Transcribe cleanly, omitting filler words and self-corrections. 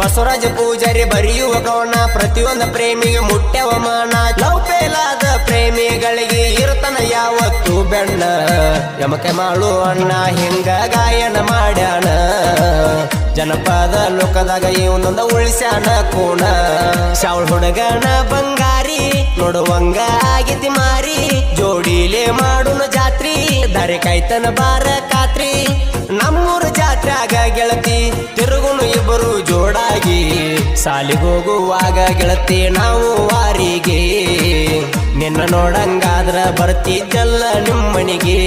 ಬಸವರಾಜ ಪೂಜಾರಿ ಬರೆಯುವ ಗೌಣ ಪ್ರತಿಯೊಂದು ಪ್ರೇಮಿಗೆ ಮುಟ್ಯವಮಾನ ಲವ್ ಫೇಲಾದ ಪ್ರೇಮಿಗಳಿಗೆ ಇರ್ತನ ಯಾವತ್ತು ಬೆಣ್ಣ ಯಮಕೆ ಮಾಡು ಅಣ್ಣ ಹಿಂಗ ಗಾಯನ ಮಾಡ್ಯಾನ ಜನಪದ ಲೋಕದಾಗ ಇವನೊಂದ ಉಳಿಸ್ಯಾನ ಕೋಣ ಶಾವಳ ಹುಡುಗನ ಬಂಗಾರಿ ನೋಡುವಂಗ ಆಗಿತಿ ಮಾರಿ ಜೋಡಿಲೆ ಮಾಡುನ ಜಾತ್ರಿ ದಾರಿ ಕಾಯ್ತನ ಬಾರ ಕಾತ್ರಿ ನಮ್ಮೂರ ಜಾತ್ರ್ಯಾಗ ಗೆಳತಿ ತಿರುಗುನು ಇಬ್ಬರು ಜೋಡಾಗಿ ಸಾಲಿಗೋಗುವಾಗ ಗೆಳತಿ ನಾವು ವಾರಿಗೆ ನಿನ್ನ ನೋಡಂಗಾದ್ರ ಬರ್ತಿದ್ದಲ್ಲ ನಿಮ್ಮನಿಗೆ